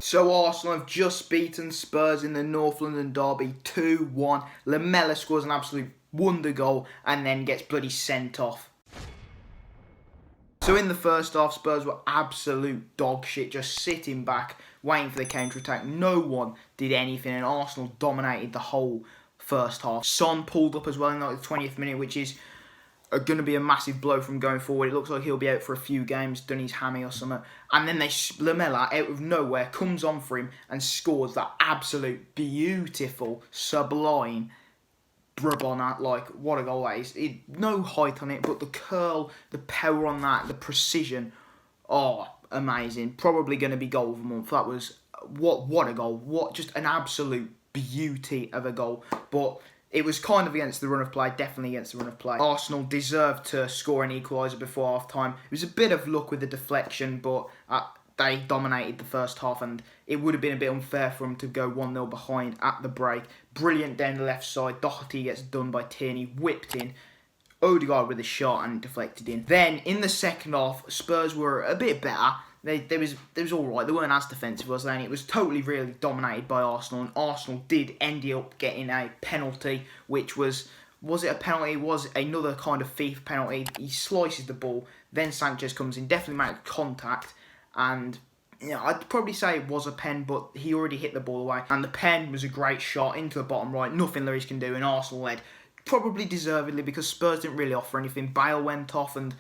So Arsenal have just beaten Spurs in the North London derby 2-1. Lamela scores an absolute wonder goal and then gets bloody sent off. So in the first half, Spurs were absolute dog shit, just sitting back, waiting for the counter-attack. No one did anything and Arsenal dominated the whole first half. Son pulled up as well in like the 20th minute, which is going to be a massive blow from going forward. It looks like he'll be out for a few games, done his hammy or something. And then Lamela, out of nowhere, comes on for him and scores that absolute beautiful, sublime Brabant. Like, what a goal that is. No height on it, but the curl, the power on that, the precision, amazing. Probably going to be goal of the month. That was, what a goal. Just an absolute beauty of a goal. But it was kind of against the run of play, definitely against the run of play. Arsenal deserved to score an equaliser before half-time. It was a bit of luck with the deflection, but they dominated the first half and it would have been a bit unfair for them to go 1-0 behind at the break. Brilliant down the left side. Doherty gets done by Tierney, whipped in. Odegaard with a shot and deflected in. Then, in the second half, Spurs were a bit better. They was all right. They weren't as defensive, was they? And it was totally, really dominated by Arsenal. And Arsenal did end up getting a penalty, which was it a penalty? It was another kind of thief penalty. He slices the ball. Then Sanchez comes in, definitely makes contact. And I'd probably say it was a pen, but he already hit the ball away. And the pen was a great shot into the bottom right. Nothing Lloris can do. And Arsenal led, probably deservedly, because Spurs didn't really offer anything. Bale went off and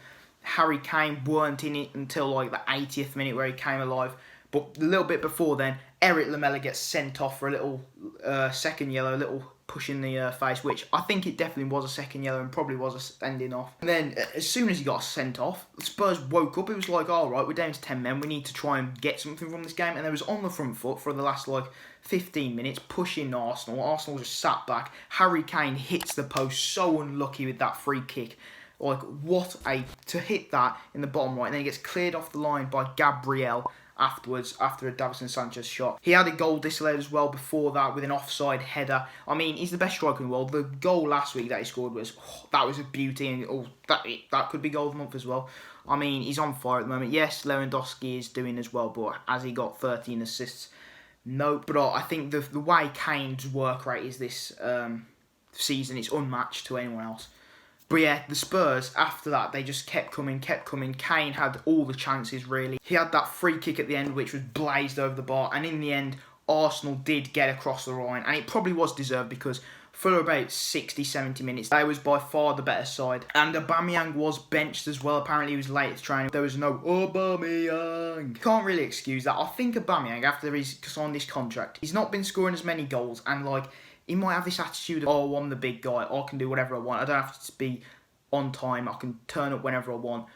Harry Kane weren't in it until like the 80th minute where he came alive. But a little bit before then, Erik Lamela gets sent off for a little second yellow, a little push in the face, which I think it definitely was a second yellow and probably was a sending off. And then as soon as he got sent off, Spurs woke up. It was like, all right, we're down to 10 men. We need to try and get something from this game. And they was on the front foot for the last 15 minutes, pushing Arsenal. Arsenal just sat back. Harry Kane hits the post, so unlucky with that free kick. To hit that in the bottom right, and then he gets cleared off the line by Gabriel afterwards, after a Davinson Sanchez shot. He had a goal disallowed as well before that with an offside header. I mean, he's the best striker in the world. The goal last week that he scored was a beauty, and that could be goal of the month as well. I mean, he's on fire at the moment. Yes, Lewandowski is doing as well, but has he got 13 assists? No, but I think the way Kane's work rate is this season, it's unmatched to anyone else. But yeah, the Spurs, after that, they just kept coming. Kane had all the chances, really. He had that free kick at the end, which was blazed over the bar. And in the end, Arsenal did get across the line. And it probably was deserved because for about 60, 70 minutes, they was by far the better side. And Aubameyang was benched as well. Apparently, he was late to training. There was no Aubameyang. Can't really excuse that. I think Aubameyang, after he's signed this contract, he's not been scoring as many goals. And, he might have this attitude of, I'm the big guy, I can do whatever I want, I don't have to be on time, I can turn up whenever I want,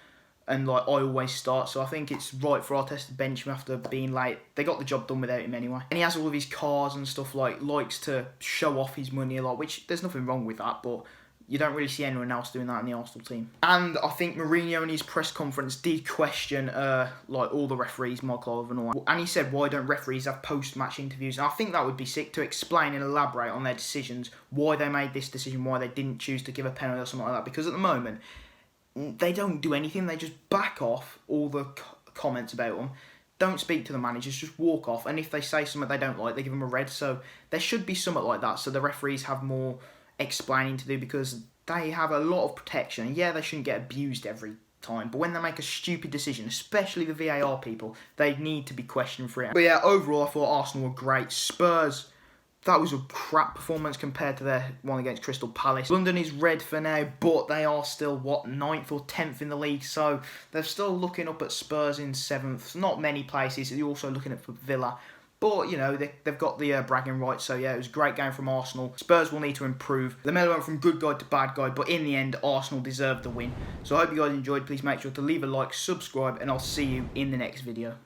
and I always start. So I think it's right for Arteta to bench him after being late. They got the job done without him anyway. And he has all of his cars and stuff, likes to show off his money a lot, which there's nothing wrong with that, but you don't really see anyone else doing that in the Arsenal team. And I think Mourinho in his press conference did question all the referees, Michael Oliver and all that. And he said, why don't referees have post-match interviews? And I think that would be sick, to explain and elaborate on their decisions, why they made this decision, why they didn't choose to give a penalty or something like that. Because at the moment, they don't do anything. They just back off all the comments about them. Don't speak to the managers, just walk off. And if they say something they don't like, they give them a red. So there should be something like that, so the referees have more explaining to do, because they have a lot of protection. Yeah, they shouldn't get abused every time, but when they make a stupid decision, especially the VAR people, they need to be questioned for it. But yeah, overall, I thought Arsenal were great. Spurs, that was a crap performance compared to their one against Crystal Palace. London is red for now, but they are still, 9th or 10th in the league, so they're still looking up at Spurs in 7th. Not many places. You're also looking at Villa. But, they've got the bragging rights. So, yeah, it was a great game from Arsenal. Spurs will need to improve. Lamela went from good guy to bad guy. But in the end, Arsenal deserved the win. So, I hope you guys enjoyed. Please make sure to leave a like, subscribe, and I'll see you in the next video.